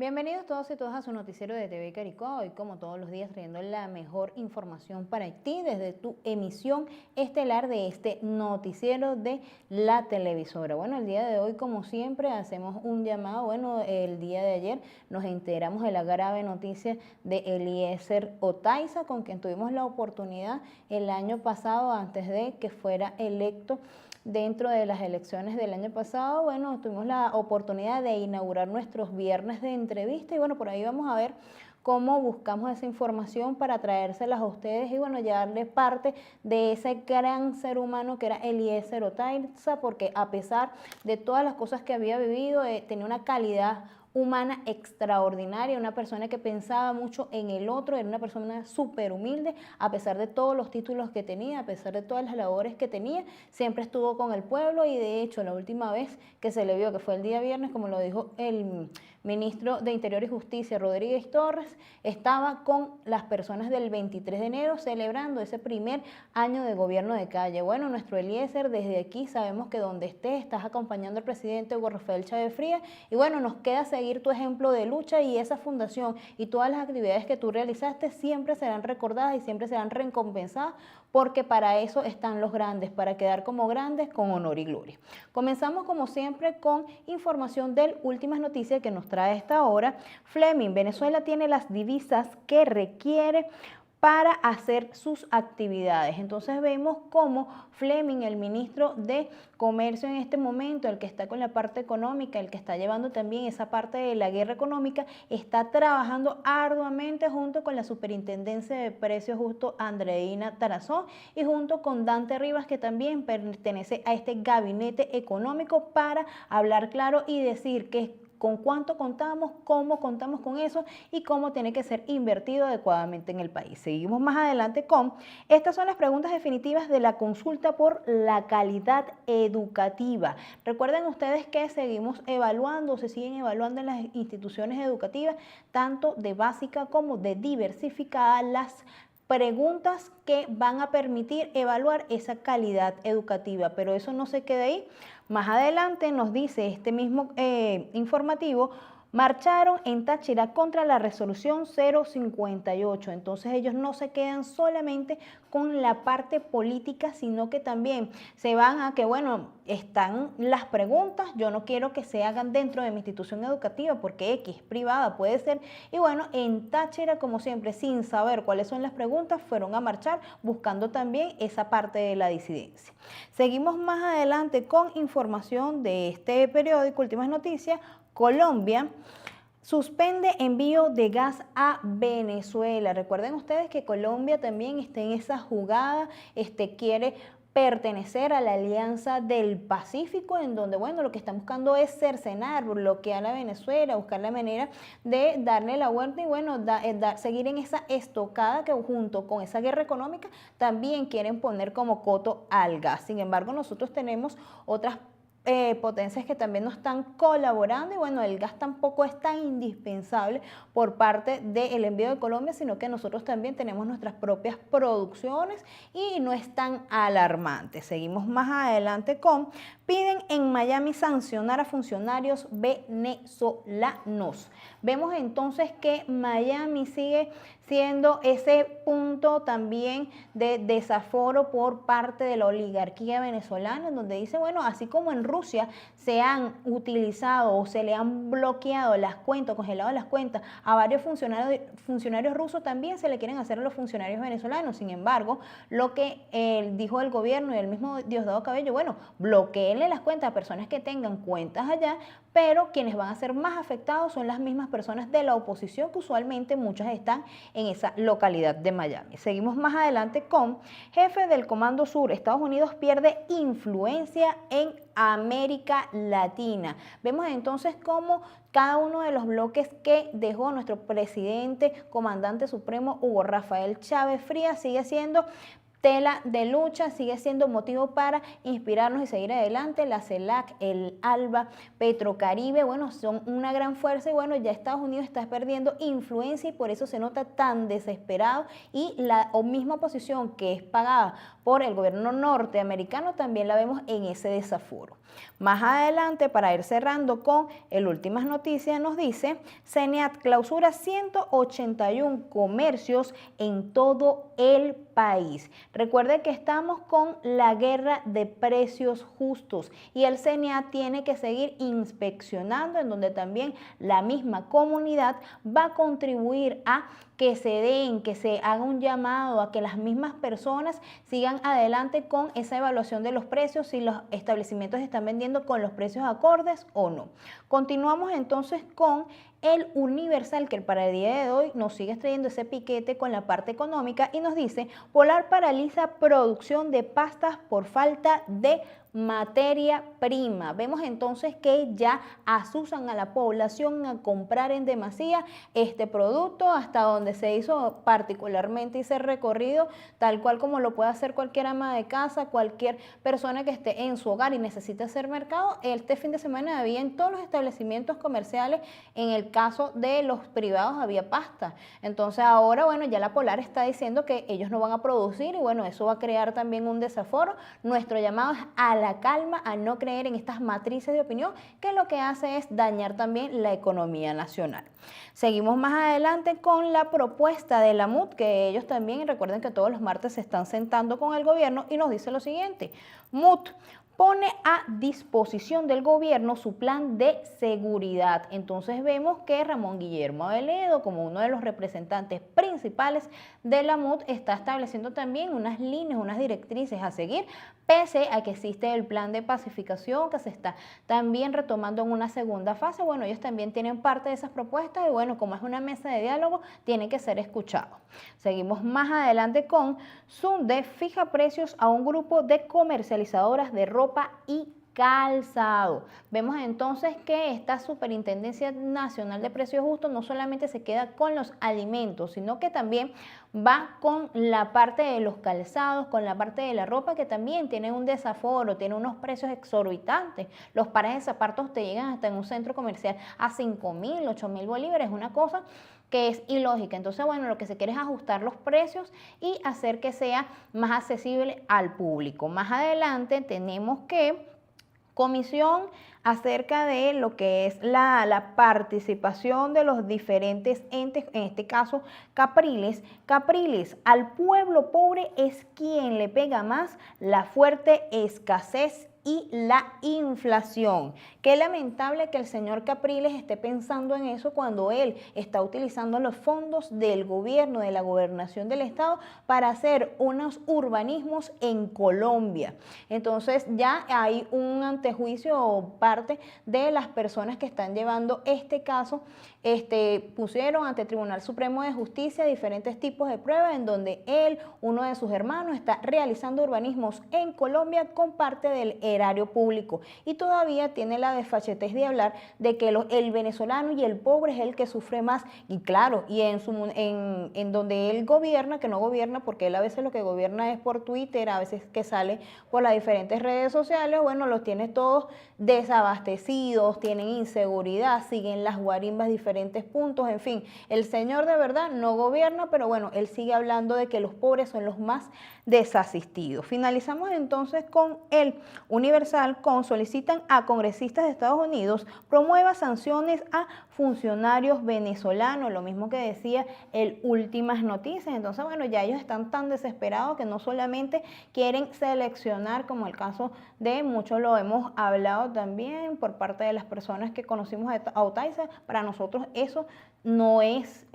Bienvenidos todos y todas a su noticiero de TV Caricó, hoy como todos los días trayendo la mejor información para ti desde tu emisión estelar de este noticiero de la televisora. Bueno, el día de hoy como siempre hacemos un llamado, bueno, el día de ayer nos enteramos de la grave noticia de Eliezer Otaiza, con quien tuvimos la oportunidad el año pasado antes de que fuera electo. Dentro de las elecciones del año pasado, bueno, tuvimos la oportunidad de inaugurar nuestros viernes de entrevista y bueno, por ahí vamos a ver cómo buscamos esa información para traérselas a ustedes y bueno, llevarle parte de ese gran ser humano que era Eliezer Otaiza, porque a pesar de todas las cosas que había vivido, tenía una calidad humana extraordinaria, una persona que pensaba mucho en el otro, era una persona súper humilde, a pesar de todos los títulos que tenía, a pesar de todas las labores que tenía, siempre estuvo con el pueblo y de hecho la última vez que se le vio, que fue el día viernes, como lo dijo el ministro de Interior y Justicia, Rodríguez Torres, estaba con las personas del 23 de enero celebrando ese primer año de gobierno de Calle. Bueno, nuestro Eliezer, desde aquí sabemos que donde estés, estás acompañando al presidente Hugo Rafael Chávez Frías y bueno, nos queda seguir tu ejemplo de lucha y esa fundación y todas las actividades que tú realizaste siempre serán recordadas y siempre serán recompensadas porque para eso están los grandes, para quedar como grandes con honor y gloria. Comenzamos como siempre con información del Últimas Noticias que nos trae a esta hora. Fleming, Venezuela tiene las divisas que requiere para hacer sus actividades. Entonces vemos cómo Fleming, el ministro de Comercio en este momento, el que está con la parte económica, el que está llevando también esa parte de la guerra económica, está trabajando arduamente junto con la Superintendencia de Precios Justo Andreina Tarazón y junto con Dante Rivas, que también pertenece a este gabinete económico, para hablar claro y decir que con cuánto contamos, cómo contamos con eso y cómo tiene que ser invertido adecuadamente en el país. Seguimos más adelante con, estas son las preguntas definitivas de la consulta por la calidad educativa. Recuerden ustedes que seguimos evaluando, se siguen evaluando en las instituciones educativas, tanto de básica como de diversificada, las preguntas que van a permitir evaluar esa calidad educativa, pero eso no se queda ahí. Más adelante nos dice este mismo informativo, marcharon en Táchira contra la resolución 058. Entonces ellos no se quedan solamente con la parte política, sino que también se van a que, bueno, están las preguntas, yo no quiero que se hagan dentro de mi institución educativa porque X, privada puede ser, y bueno, en Táchira, como siempre, sin saber cuáles son las preguntas, fueron a marchar buscando también esa parte de la disidencia. Seguimos más adelante con información de este periódico, Últimas Noticias. Colombia suspende envío de gas a Venezuela. Recuerden ustedes que Colombia también está en esa jugada, quiere pertenecer a la Alianza del Pacífico, en donde, bueno, lo que están buscando es cercenar, bloquear a Venezuela, buscar la manera de darle la vuelta y, bueno, seguir en esa estocada que junto con esa guerra económica también quieren poner como coto al gas. Sin embargo, nosotros tenemos otras potencias que también nos están colaborando y bueno, el gas tampoco es tan indispensable por parte del envío de Colombia, sino que nosotros también tenemos nuestras propias producciones y no es tan alarmante. Seguimos más adelante con, piden en Miami sancionar a funcionarios venezolanos. Vemos entonces que Miami sigue siendo ese punto también de desaforo por parte de la oligarquía venezolana, en donde dice, bueno, así como en Rusia se han utilizado o se le han bloqueado las cuentas, congelado las cuentas a varios funcionarios rusos, también se le quieren hacer a los funcionarios venezolanos. Sin embargo, lo que dijo el gobierno y el mismo Diosdado Cabello, bueno, bloqueenle las cuentas a personas que tengan cuentas allá, pero quienes van a ser más afectados son las mismas personas de la oposición, que usualmente muchas están en esa localidad de Miami. Seguimos más adelante con, jefe del Comando Sur, Estados Unidos pierde influencia en América Latina. Vemos entonces cómo cada uno de los bloques que dejó nuestro presidente, comandante supremo Hugo Rafael Chávez Frías, sigue siendo tela de lucha, sigue siendo motivo para inspirarnos y seguir adelante. La CELAC, el ALBA, Petrocaribe, bueno, son una gran fuerza y bueno, ya Estados Unidos está perdiendo influencia y por eso se nota tan desesperado y la misma oposición que es pagada por el gobierno norteamericano también la vemos en ese desaforo. Más adelante, para ir cerrando con el últimas noticias, nos dice, CENEAT clausura 181 comercios en todo el país. Recuerde que estamos con la guerra de precios justos y el CENEAT tiene que seguir inspeccionando, en donde también la misma comunidad va a contribuir a que se haga un llamado a que las mismas personas sigan adelante con esa evaluación de los precios, si los establecimientos están vendiendo con los precios acordes o no. Continuamos entonces con el Universal, que para el día de hoy nos sigue trayendo ese piquete con la parte económica y nos dice, Polar paraliza producción de pastas por falta de materia prima. Vemos entonces que ya asusan a la población a comprar en demasía este producto, hasta donde se hizo particularmente ese recorrido, tal cual como lo puede hacer cualquier ama de casa, cualquier persona que esté en su hogar y necesite hacer mercado. Este fin de semana había en todos los establecimientos comerciales, en el caso de los privados había pasta. Entonces ahora, bueno, ya la Polar está diciendo que ellos no van a producir y bueno, eso va a crear también un desaforo. Nuestro llamado es a la calma, a no creer en estas matrices de opinión que lo que hace es dañar también la economía nacional. Seguimos más adelante con la propuesta de la MUD, que ellos también, recuerden que todos los martes se están sentando con el gobierno y nos dice lo siguiente, MUD pone a disposición del gobierno su plan de seguridad. Entonces vemos que Ramón Guillermo Aveledo, como uno de los representantes principales de la MUD, está estableciendo también unas líneas, unas directrices a seguir, pese a que existe el plan de pacificación que se está también retomando en una segunda fase. Bueno, ellos también tienen parte de esas propuestas y bueno, como es una mesa de diálogo, tiene que ser escuchado. Seguimos más adelante con Sunde fija precios a un grupo de comercializadoras de ropa y calzado. Vemos entonces que esta Superintendencia Nacional de Precios Justos no solamente se queda con los alimentos, sino que también va con la parte de los calzados, con la parte de la ropa, que también tiene un desaforo, tiene unos precios exorbitantes. Los pares de zapatos te llegan hasta en un centro comercial a 5.000, 8.000 bolívares, una cosa que es ilógica. Entonces, bueno, lo que se quiere es ajustar los precios y hacer que sea más accesible al público. Más adelante tenemos que comisión acerca de lo que es la participación de los diferentes entes, en este caso Capriles. Capriles, al pueblo pobre es quien le pega más la fuerte escasez y la inflación. Qué lamentable que el señor Capriles esté pensando en eso cuando él está utilizando los fondos del gobierno, de la gobernación del estado, para hacer unos urbanismos en Colombia. Entonces ya hay un antejuicio o parte de las personas que están llevando este caso, pusieron ante el Tribunal Supremo de Justicia diferentes tipos de pruebas en donde él, uno de sus hermanos, está realizando urbanismos en Colombia con parte del erario público y todavía tiene la desfachatez de hablar de que el venezolano y el pobre es el que sufre más. Y claro, y en donde él gobierna, que no gobierna, porque él a veces lo que gobierna es por Twitter, a veces que sale por las diferentes redes sociales, bueno, los tiene todos desabastecidos, tienen inseguridad, siguen las guarimbas diferentes puntos, en fin, el señor de verdad no gobierna, pero bueno, él sigue hablando de que los pobres son los más desasistidos. Finalizamos entonces con el Universal, solicitan a congresistas de Estados Unidos promueva sanciones a funcionarios venezolanos, lo mismo que decía el Últimas Noticias. Entonces, bueno, ya ellos están tan desesperados que no solamente quieren seleccionar, como el caso de muchos lo hemos hablado también por parte de las personas que conocimos a Otaiza. Para nosotros eso no es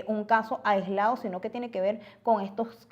un caso aislado, sino que tiene que ver con estos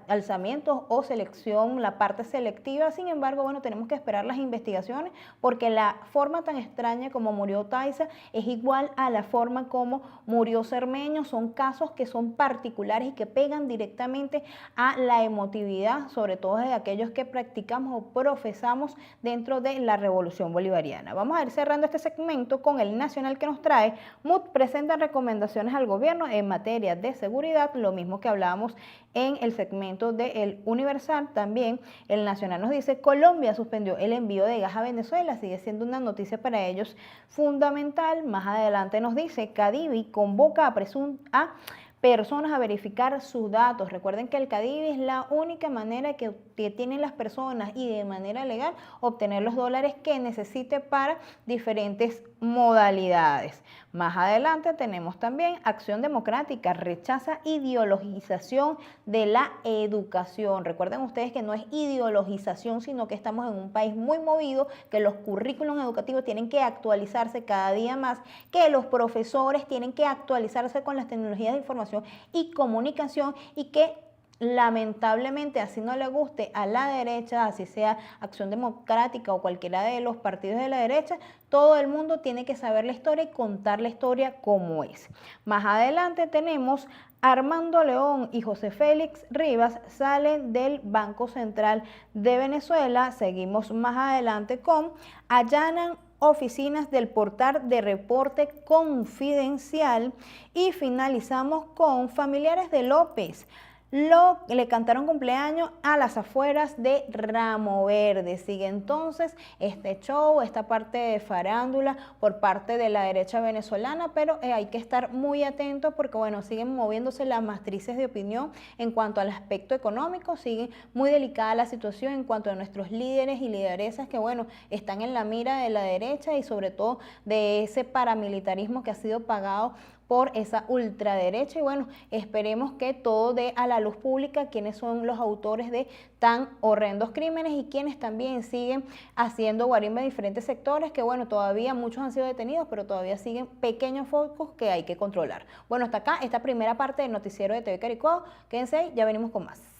alzamientos o selección, la parte selectiva. Sin embargo, bueno, tenemos que esperar las investigaciones porque la forma tan extraña como murió Otaiza es igual a la forma como murió Cermeño. Son casos que son particulares y que pegan directamente a la emotividad, sobre todo de aquellos que practicamos o profesamos dentro de la Revolución Bolivariana. Vamos a ir cerrando este segmento con el nacional que nos trae. MUD presenta recomendaciones al gobierno en materia de seguridad, lo mismo que hablábamos en el segmento de El Universal. También el nacional nos dice: Colombia suspendió el envío de gas a Venezuela, sigue siendo una noticia para ellos fundamental. Más adelante nos dice: Cadivi convoca a personas a verificar sus datos. Recuerden que el CADIVI es la única manera que tienen las personas y de manera legal obtener los dólares que necesite para diferentes modalidades. Más adelante tenemos también Acción Democrática rechaza ideologización de la educación. Recuerden ustedes que no es ideologización, sino que estamos en un país muy movido, que los currículos educativos tienen que actualizarse cada día más, que los profesores tienen que actualizarse con las tecnologías de información y comunicación, y que lamentablemente, así no le guste a la derecha, así sea Acción Democrática o cualquiera de los partidos de la derecha, todo el mundo tiene que saber la historia y contar la historia como es. Más adelante tenemos: Armando León y José Félix Rivas salen del Banco Central de Venezuela. Seguimos más adelante con: allanan oficinas del portal de reporte confidencial. Y finalizamos con: familiares de López le cantaron cumpleaños a las afueras de Ramo Verde. Sigue entonces este show, esta parte de farándula por parte de la derecha venezolana, pero hay que estar muy atentos porque, bueno, siguen moviéndose las matrices de opinión en cuanto al aspecto económico. Sigue muy delicada la situación en cuanto a nuestros líderes y lideresas que, bueno, están en la mira de la derecha y sobre todo de ese paramilitarismo que ha sido pagado por esa ultraderecha. Y bueno, esperemos que todo dé a la luz pública quiénes son los autores de tan horrendos crímenes y quienes también siguen haciendo guarimba en diferentes sectores, que bueno, todavía muchos han sido detenidos, pero todavía siguen pequeños focos que hay que controlar. Bueno, hasta acá esta primera parte del noticiero de TV Caricuao. Quédense ahí, ya venimos con más.